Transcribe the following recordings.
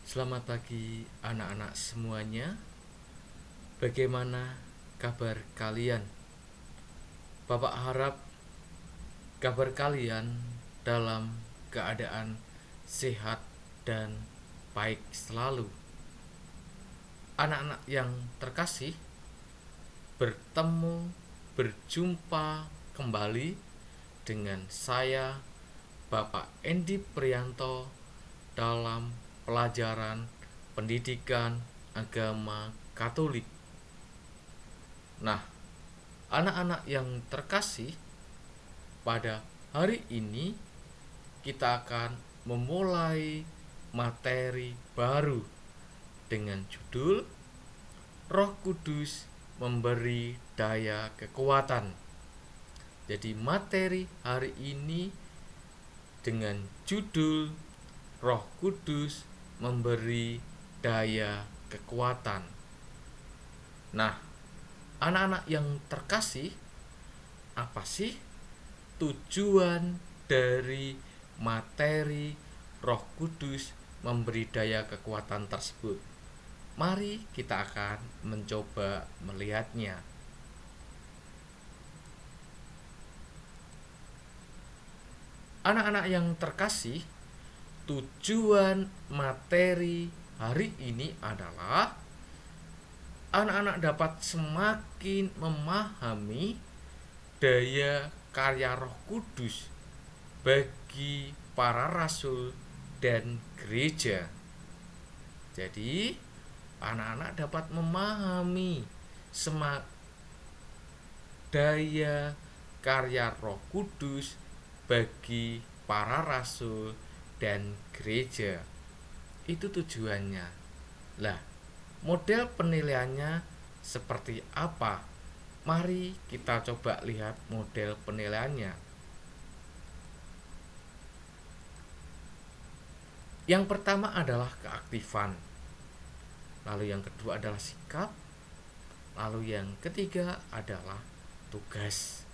Selamat pagi anak-anak semuanya. Bagaimana kabar kalian? Bapak harap kabar kalian dalam keadaan sehat dan baik selalu. Anak-anak yang terkasih, berjumpa kembali dengan saya Bapak Endi Prianto dalam pelajaran pendidikan agama Katolik. Nah, anak-anak yang terkasih, pada hari ini kita akan memulai materi baru dengan judul Roh Kudus memberi daya kekuatan. Jadi materi hari ini dengan judul Roh Kudus memberi daya kekuatan. Nah, anak-anak yang terkasih, apa sih tujuan dari materi Roh Kudus memberi daya kekuatan tersebut? Mari kita akan mencoba melihatnya. Anak-anak yang terkasih, tujuan materi hari ini adalah anak-anak dapat semakin memahami daya karya Roh Kudus bagi para rasul dan gereja. Jadi, anak-anak dapat memahami daya karya Roh Kudus bagi para rasul dan gereja. Itu tujuannya. Lah, model penilaiannya seperti apa? Mari kita coba lihat model penilaiannya. Yang pertama adalah keaktifan. Lalu yang kedua adalah sikap. Lalu yang ketiga adalah tugas.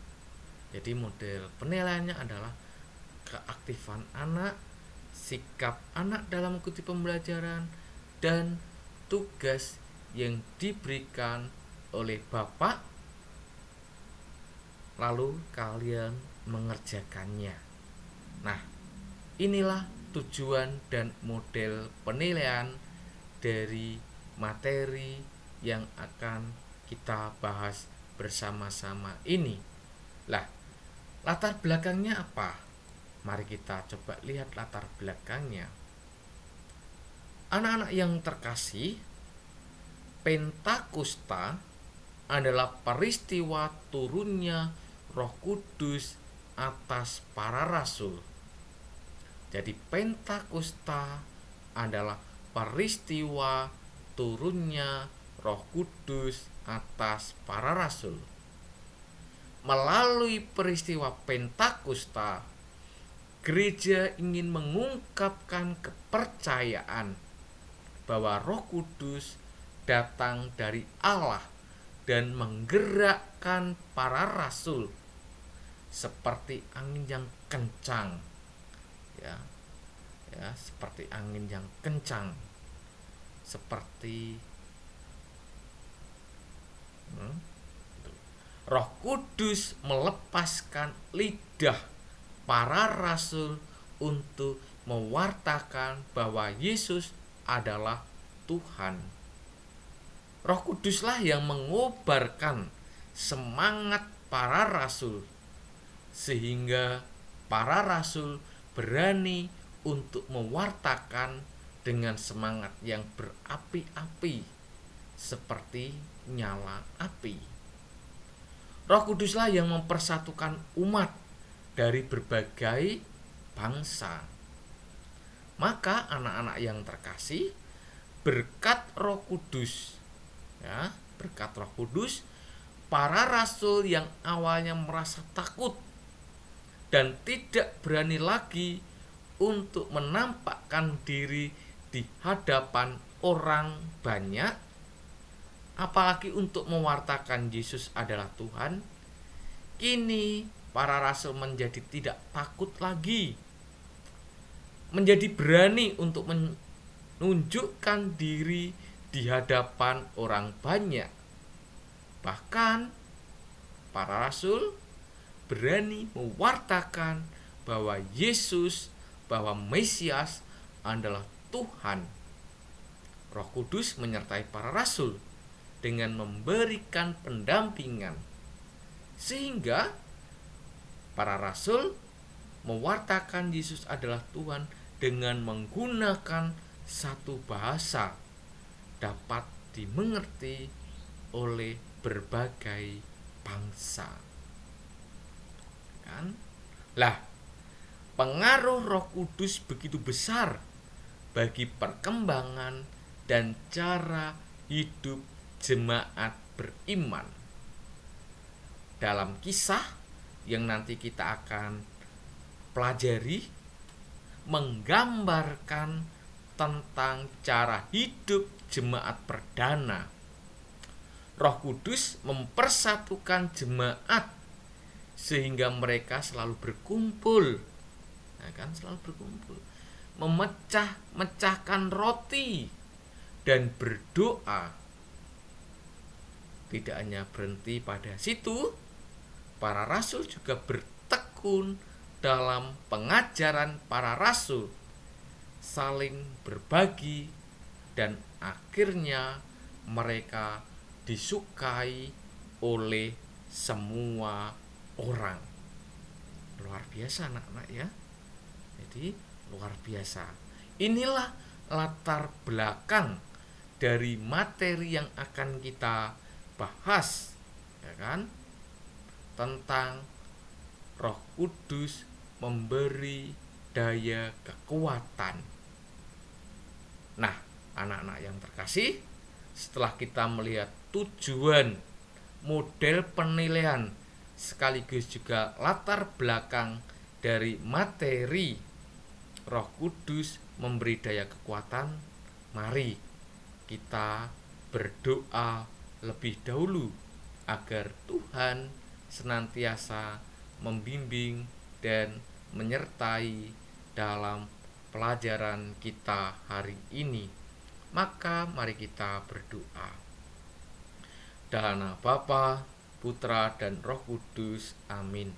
Jadi model penilaiannya adalah keaktifan anak, sikap anak dalam mengikuti pembelajaran, dan tugas yang diberikan oleh Bapak, lalu kalian mengerjakannya. Nah, inilah tujuan dan model penilaian dari materi yang akan kita bahas bersama-sama ini. Lah, latar belakangnya apa? Mari kita coba lihat latar belakangnya. Anak-anak yang terkasih, Pentakosta adalah peristiwa turunnya Roh Kudus atas para rasul. Jadi Pentakosta adalah peristiwa turunnya Roh Kudus atas para rasul. Melalui peristiwa Pentakosta, gereja ingin mengungkapkan kepercayaan bahwa Roh Kudus datang dari Allah dan menggerakkan para rasul seperti angin yang kencang. Ya, seperti angin yang kencang. Seperti Roh Kudus melepaskan lidah para rasul untuk mewartakan bahwa Yesus adalah Tuhan. Roh Kuduslah yang mengobarkan semangat para rasul sehingga para rasul berani untuk mewartakan dengan semangat yang berapi-api seperti nyala api. Roh Kuduslah yang mempersatukan umat dari berbagai bangsa. Maka anak-anak yang terkasih, berkat Roh Kudus, para rasul yang awalnya merasa takut dan tidak berani lagi untuk menampakkan diri di hadapan orang banyak, apalagi untuk mewartakan Yesus adalah Tuhan, kini para rasul menjadi tidak takut lagi, menjadi berani untuk nunjukkan diri di hadapan orang banyak. Bahkan para rasul berani mewartakan bahwa Yesus, bahwa Mesias adalah Tuhan. Roh Kudus menyertai para rasul dengan memberikan pendampingan, sehingga para rasul mewartakan Yesus adalah Tuhan dengan menggunakan satu bahasa dapat dimengerti oleh berbagai bangsa. Kan? Lah, pengaruh Roh Kudus begitu besar bagi perkembangan dan cara hidup jemaat beriman. Dalam kisah yang nanti kita akan pelajari, menggambarkan tentang cara hidup jemaat perdana. Roh Kudus mempersatukan jemaat sehingga mereka selalu berkumpul. Nah, kan selalu berkumpul, memecahkan roti dan berdoa. Tidak hanya berhenti pada situ, para rasul juga bertekun dalam pengajaran para rasul, saling berbagi, dan akhirnya mereka disukai oleh semua orang. Luar biasa anak-anak ya. Jadi luar biasa. Inilah latar belakang dari materi yang akan kita bahas, ya kan? Tentang Roh Kudus memberi daya kekuatan. Nah, anak-anak yang terkasih, setelah kita melihat tujuan, model penilaian, sekaligus juga latar belakang dari materi Roh Kudus memberi daya kekuatan, mari kita berdoa lebih dahulu agar Tuhan senantiasa membimbing dan menyertai dalam pelajaran kita hari ini. Maka mari kita berdoa. Dalam nama Bapa, Putra, dan Roh Kudus. Amin.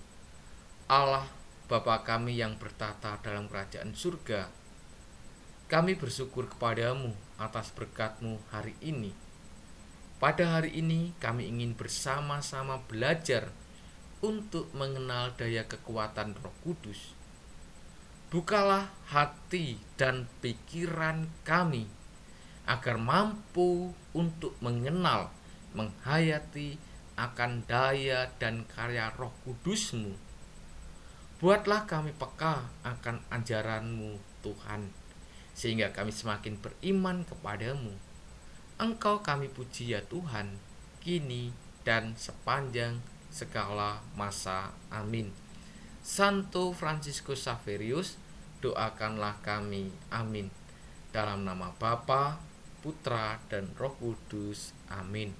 Allah Bapa kami yang bertata dalam kerajaan surga, kami bersyukur kepadamu atas berkat-Mu hari ini. Pada hari ini kami ingin bersama-sama belajar untuk mengenal daya kekuatan Roh Kudus. Bukalah hati dan pikiran kami agar mampu untuk mengenal, menghayati akan daya dan karya Roh Kudus-Mu. Buatlah kami peka akan ajaran-Mu Tuhan, sehingga kami semakin beriman kepadamu. Engkau kami puji ya Tuhan, kini dan sepanjang segala masa. Amin. Santo Fransiskus Xaverius, doakanlah kami. Amin. Dalam nama Bapa, Putra, dan Roh Kudus. Amin.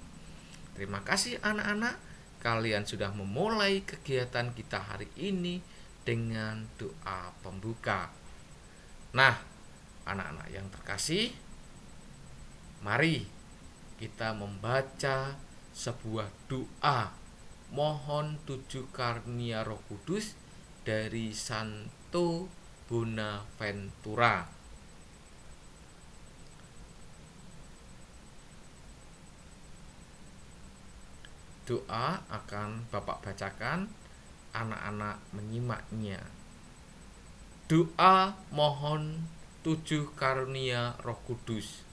Terima kasih anak-anak, kalian sudah memulai kegiatan kita hari ini dengan doa pembuka. Nah, anak-anak yang terkasih, mari kita membaca sebuah doa mohon 7 karunia Roh Kudus dari Santo Bonaventura. Doa akan Bapak bacakan, anak-anak menyimaknya. Doa mohon 7 karunia Roh Kudus.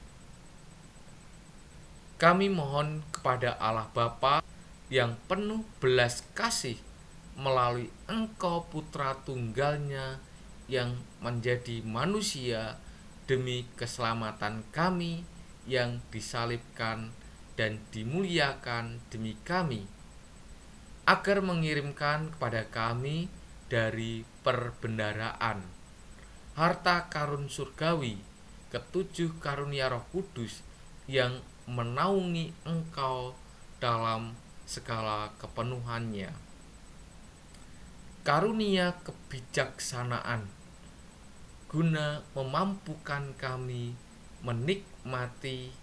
Kami mohon kepada Allah Bapa yang penuh belas kasih melalui Engkau Putra Tunggalnya yang menjadi manusia demi keselamatan kami yang disalibkan dan dimuliakan demi kami, agar mengirimkan kepada kami dari perbendaharaan harta karun surgawi ke-7 karunia Roh Kudus yang menaungi Engkau dalam segala kepenuhannya. Karunia kebijaksanaan guna memampukan kami menikmati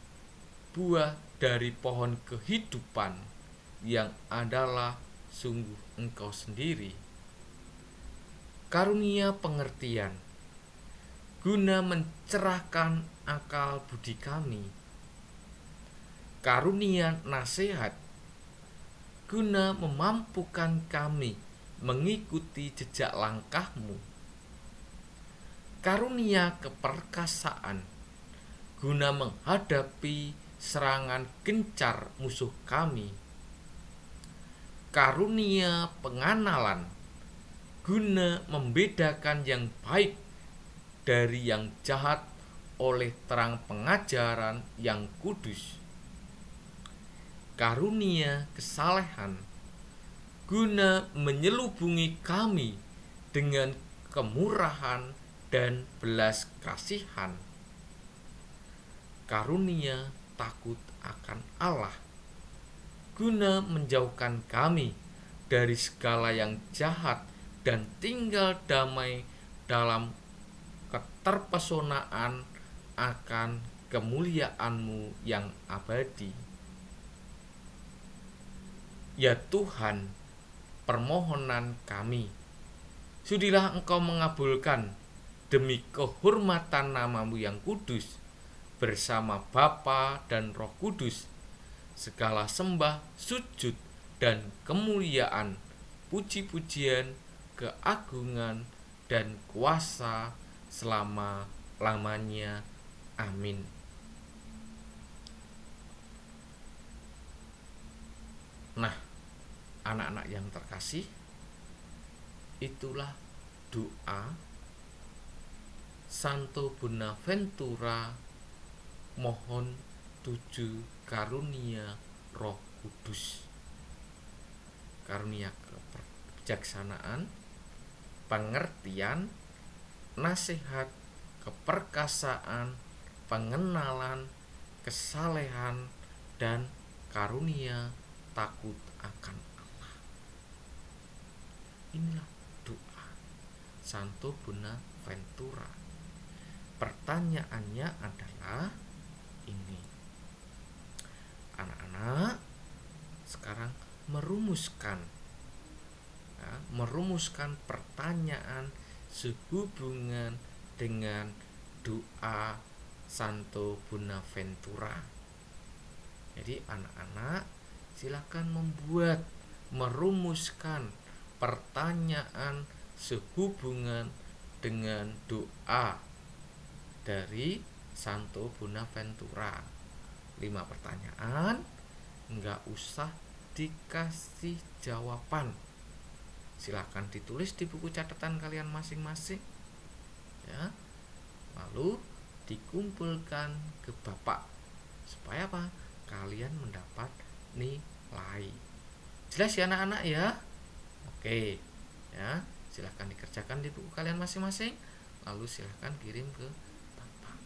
buah dari pohon kehidupan yang adalah sungguh Engkau sendiri. Karunia pengertian guna mencerahkan akal budi kami. Karunia nasihat guna memampukan kami mengikuti jejak langkah-Mu. Karunia keperkasaan guna menghadapi serangan gencar musuh kami. Karunia penganalan guna membedakan yang baik dari yang jahat oleh terang pengajaran yang kudus. Karunia kesalehan guna menyelubungi kami dengan kemurahan dan belas kasihan. Karunia takut akan Allah guna menjauhkan kami dari segala yang jahat dan tinggal damai dalam keterpesonaan akan kemuliaan-Mu yang abadi. Ya Tuhan, permohonan kami, sudilah Engkau mengabulkan demi kehormatan nama-Mu yang kudus, bersama Bapa dan Roh Kudus, segala sembah, sujud, dan kemuliaan, puji-pujian, keagungan, dan kuasa selama-lamanya. Amin. Nah, anak-anak yang terkasih, itulah doa Santo Bonaventura mohon 7 karunia Roh Kudus. Karunia kebijaksanaan, pengertian, nasihat, keperkasaan, pengenalan, kesalehan, dan karunia takut akan Allah. Inilah doa Santo Bonaventura. Pertanyaannya adalah ini. Anak-anak sekarang merumuskan pertanyaan sehubungan dengan doa Santo Bonaventura. Jadi anak-anak silakan merumuskan pertanyaan sehubungan dengan doa dari Santo Bonaventura. 5 pertanyaan, nggak usah dikasih jawaban. Silakan ditulis di buku catatan kalian masing-masing, ya. Lalu dikumpulkan ke Bapak supaya apa? Kalian mendapat nilai. Jelas ya anak-anak ya? Oke, ya. Silakan dikerjakan di buku kalian masing-masing. Lalu silakan kirim ke Bapak.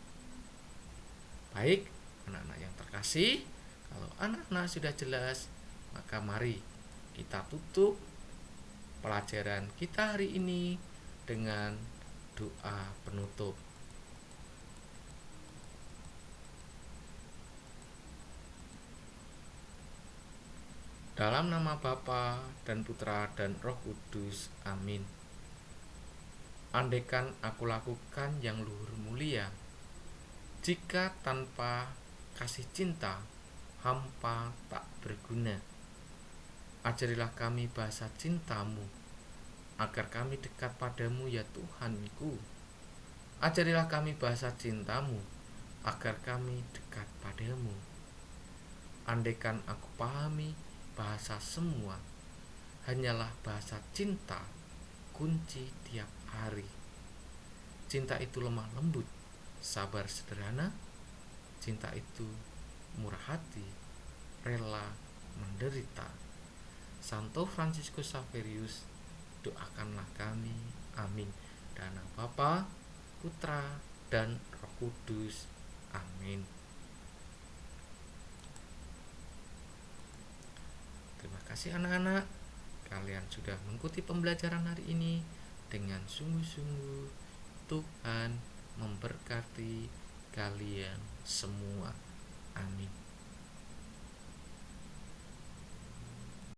Baik, anak-anak yang terkasih, kalau anak-anak sudah jelas, maka mari kita tutup pelajaran kita hari ini dengan doa penutup. Dalam nama Bapa dan Putra dan Roh Kudus. Amin. Andaikan aku lakukan yang luhur mulia, jika tanpa kasih cinta, hampa tak berguna. Ajarilah kami bahasa cinta-Mu, agar kami dekat padamu ya Tuhanku. Ajarilah kami bahasa cinta-Mu, agar kami dekat padamu. Andaikan aku pahami bahasa semua, hanyalah bahasa cinta, kunci tiap hari. Cinta itu lemah lembut, sabar sederhana. Cinta itu murah hati, rela menderita. Santo Fransiskus Xaverius, doakanlah kami. Amin. Dan nama Bapa, Putra, dan Roh Kudus. Amin. Terima kasih anak-anak, kalian sudah mengikuti pembelajaran hari ini dengan sungguh-sungguh. Tuhan memberkati kalian semua. Amin.